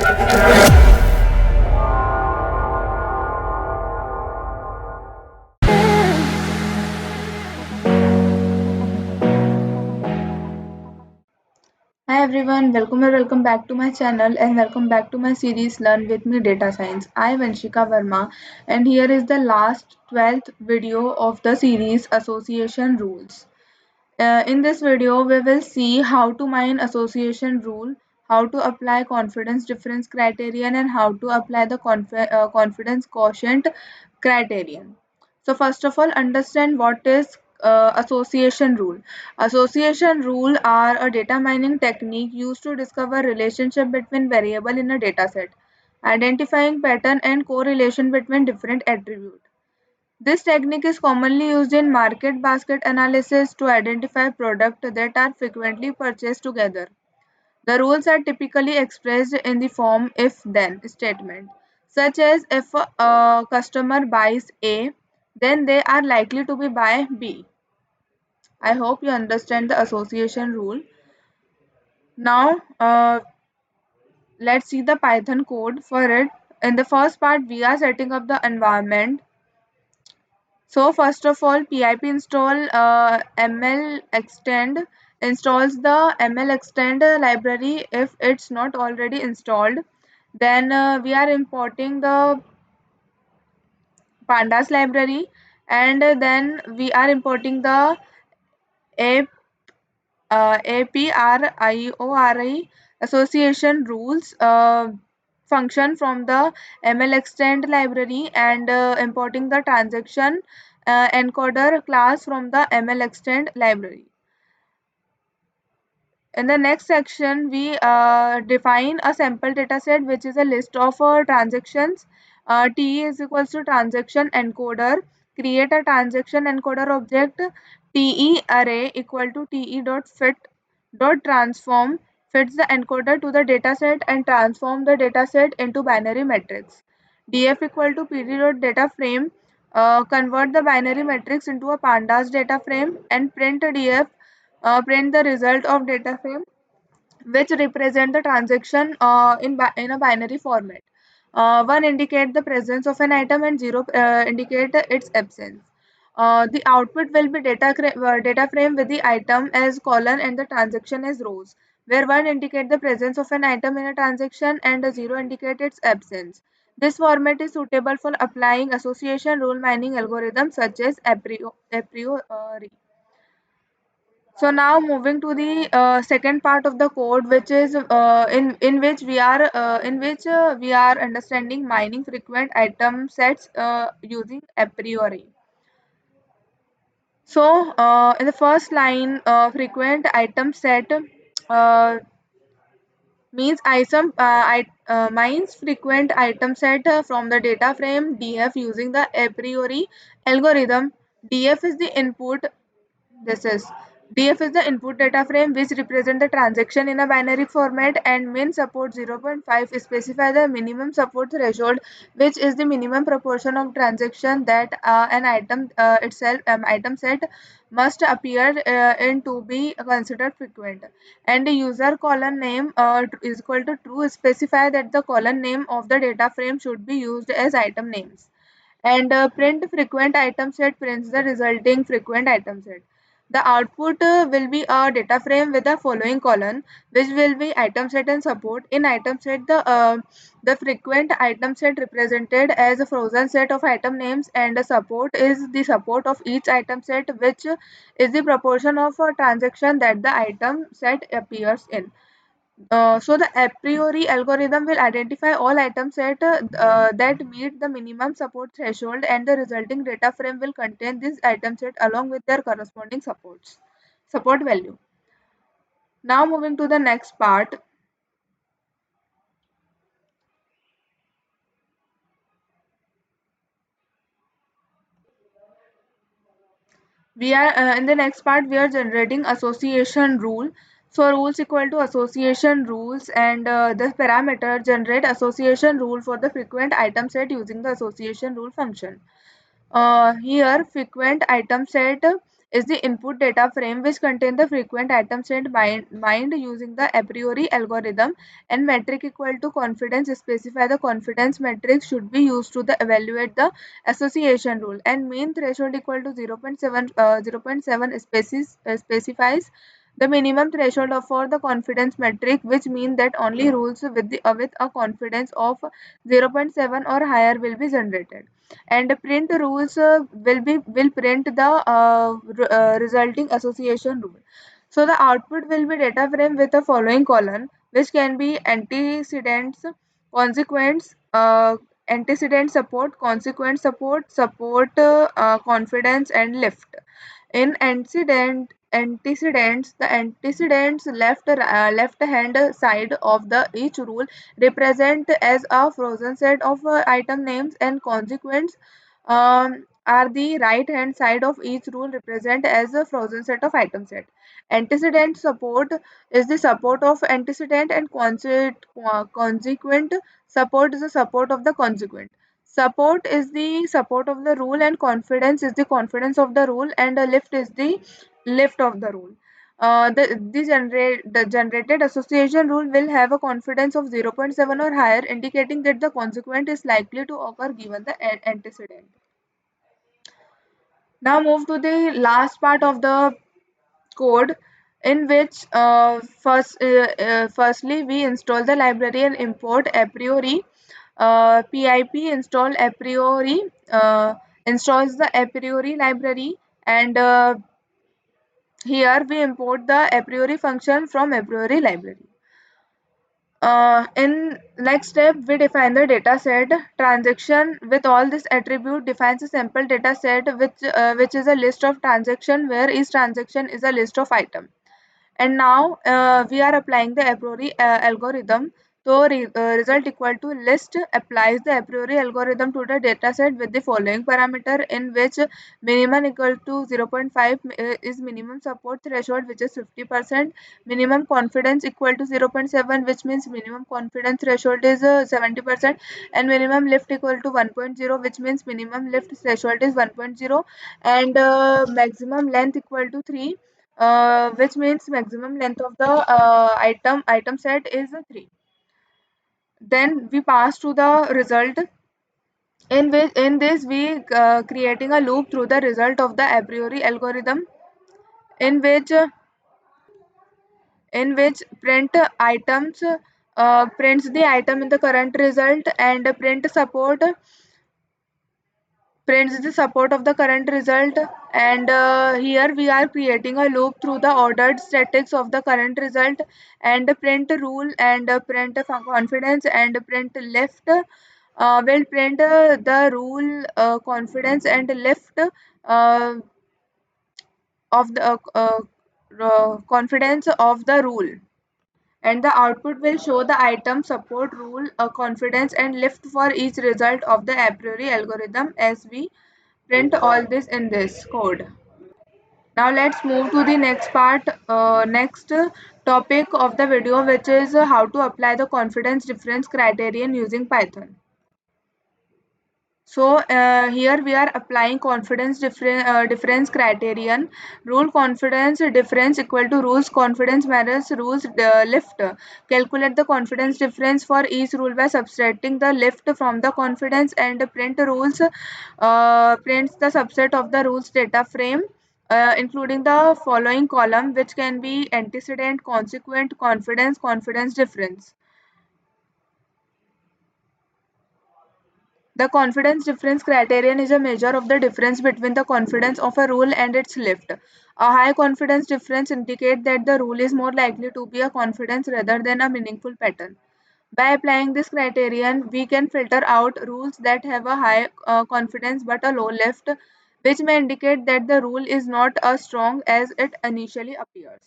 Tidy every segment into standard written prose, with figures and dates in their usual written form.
Hi everyone, welcome or welcome back to my channel and welcome back to my series Learn with me Data Science. I am Vanshika Verma and here is the last 12th video of the series Association Rules. In this video, we will see how to mine association rule, how to apply confidence difference criterion and how to apply the confidence quotient criterion. So first of all, understand what is association rule. Association rule are a data mining technique used to discover relationship between variable in a dataset, identifying pattern and correlation between different attributes. This technique is commonly used in market basket analysis to identify products that are frequently purchased together. The rules are typically expressed in the form if-then statement, such as if a customer buys A, then they are likely to be buy B. I hope you understand the association rule. Now, let's see the Python code for it. In the first part, we are setting up the environment. So first of all, pip install ml extend installs the ml extend library if it's not already installed. Then we are importing the pandas library and then we are importing the a APRIORI association rules function from the ML extend library and importing the transaction encoder class from the ML extend library. In the next section, we define a sample dataset, which is a list of transactions. TE is equals to transaction encoder. Create a transaction encoder object. TE array equal to TE dot fit dot transform fits the encoder to the dataset and transform the dataset into binary matrix. DF equal to PD dot data frame. Convert the binary matrix into a pandas data frame and print DF print the result of data frame which represent the transaction in a binary format. One indicate the presence of an item and zero indicate its absence. The output will be data frame with the item as column and the transaction as rows, where one indicate the presence of an item in a transaction and a zero indicate its absence. This format is suitable for applying association rule mining algorithms such as a priori. So now moving to the second part of the code, which is in which we are understanding mining frequent item sets using a priori. So in the first line, frequent item set means frequent item set from the data frame df using the a priori algorithm. Df is the input. This is DF is the input data frame which represent the transaction in a binary format, and min support 0.5 specify the minimum support threshold, which is the minimum proportion of transaction that an item set must appear in to be considered frequent. And the user column name is equal to true specify that the column name of the data frame should be used as item names. And print frequent item set prints the resulting frequent item set. The output will be a data frame with the following column, which will be item set and support. In item set, the frequent item set represented as a frozen set of item names, and the support is the support of each item set, which is the proportion of a transaction that the item set appears in. So the a priori algorithm will identify all item set that meet the minimum support threshold, and the resulting data frame will contain this item set along with their corresponding support value. Now moving to the next part. We are in the next part we are generating association rule. So rules equal to association rules, and the parameter generate association rule for the frequent item set using the association rule function. Here frequent item set is the input data frame which contain the frequent item set mined using the a priori algorithm, and metric equal to confidence specify the confidence metric should be used to the evaluate the association rule, and mean threshold equal to 0.7 specifies the minimum threshold for the confidence metric, which mean that only rules with a confidence of 0.7 or higher will be generated, and print rules will print the resulting association rule. So the output will be data frame with the following column, which can be antecedents, consequence, antecedent support, consequent support, confidence, and lift. In antecedents, the antecedents left hand side of the each rule represent as a frozen set of item names, and consequence are the right hand side of each rule represent as a frozen set of item set. Antecedent support is the support of antecedent, and consequent support is the support of the consequent. Support is the support of the rule, and confidence is the confidence of the rule, and a lift is the lift of the rule. The generated association rule will have a confidence of 0.7 or higher, indicating that the consequent is likely to occur given the antecedent. Now move to the last part of the code, in which firstly we install the library and import a priori. Pip install a priori installs the a priori library, and here we import the a priori function from a priori library. In next step, we define the data set. Transaction with all this attribute defines a sample data set, which is a list of transaction where each transaction is a list of item. And now we are applying the a priori algorithm. So result equal to list applies the a priori algorithm to the dataset with the following parameter, in which minimum equal to 0.5 is minimum support threshold, which is 50%. Minimum confidence equal to 0.7, which means minimum confidence threshold is 70%, and minimum lift equal to 1.0, which means minimum lift threshold is 1.0, and maximum length equal to 3, which means maximum length of the item set is 3. Then we pass to the result, in this we creating a loop through the result of the a priori algorithm, in which print items prints the item in the current result, and prints the support of the current result, and here we are creating a loop through the ordered statics of the current result, and print rule, and print confidence, and print left will print the rule confidence and left of the confidence of the rule, and the output will show the item support rule confidence and lift for each result of the a priori algorithm, as we print all this in this code. Now let's move to the next topic of the video, which is how to apply the confidence difference criterion using Python. So here we are applying difference criterion. Rule confidence difference equal to rules confidence minus rules lift. Calculate the confidence difference for each rule by subtracting the lift from the confidence, and print rules prints the subset of the rules data frame, including the following column, which can be antecedent, consequent, confidence difference. The confidence difference criterion is a measure of the difference between the confidence of a rule and its lift. A high confidence difference indicates that the rule is more likely to be a confidence rather than a meaningful pattern. By applying this criterion, we can filter out rules that have a high confidence but a low lift, which may indicate that the rule is not as strong as it initially appears.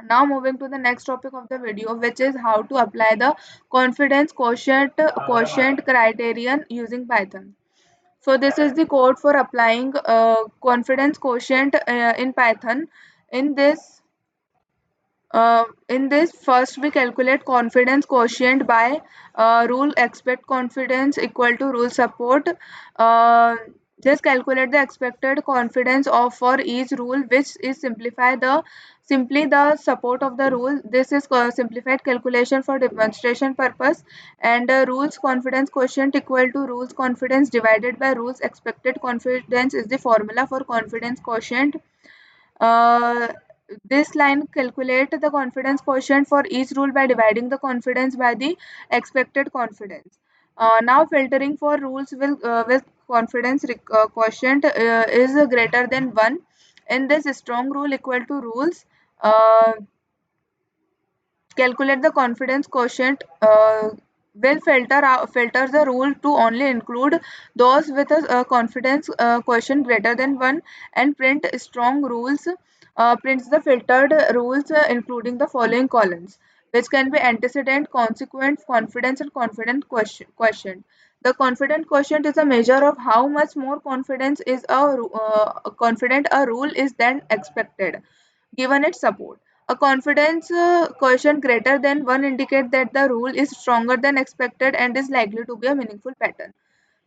Now moving to the next topic of the video, which is how to apply the confidence quotient criterion using Python. So this is the code for applying confidence quotient in Python. In this first we calculate confidence quotient by rule expect confidence equal to rule support. Just calculate the expected confidence of for each rule, which is simply the support of the rule. This is simplified calculation for demonstration purpose, and rules confidence quotient equal to rules confidence divided by rules expected confidence is the formula for confidence quotient. Uh, this line calculate the confidence quotient for each rule by dividing the confidence by the expected confidence. Now filtering for rules with confidence quotient is greater than 1. In this strong rule equal to rules, uh, calculate the confidence quotient. Will filter the rule to only include those with a confidence quotient greater than 1, and print strong rules. Prints the filtered rules including the following columns, which can be antecedent, consequent, confidence, and confident quotient. The confident quotient is a measure of how much more confidence is confident a rule is than expected given its support. A confidence quotient greater than 1 indicates that the rule is stronger than expected and is likely to be a meaningful pattern.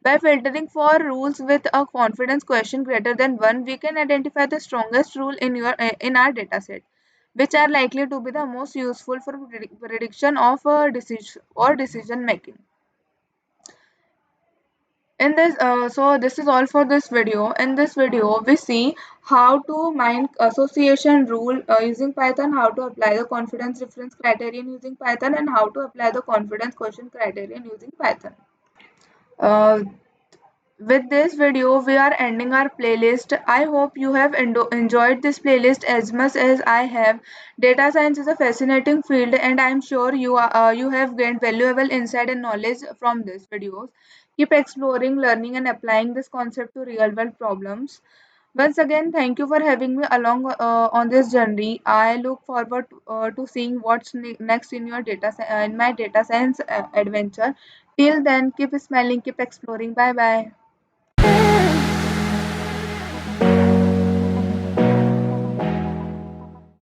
By filtering for rules with a confidence quotient greater than 1, we can identify the strongest rule in our dataset, which are likely to be the most useful for prediction of a decision or decision making. In this so this is all for this video. In this video we see how to mine association rule using Python, how to apply the confidence reference criterion using Python, and how to apply the confidence quotient criterion using Python. uh, with this video, we are ending our playlist. I hope you have enjoyed this playlist as much as I have. Data science is a fascinating field, and I am sure you have gained valuable insight and knowledge from these videos. Keep exploring, learning, and applying this concept to real world problems. Once again, thank you for having me along on this journey. I look forward to seeing what's next in your in my data science adventure. Till then, keep smiling, keep exploring. Bye bye.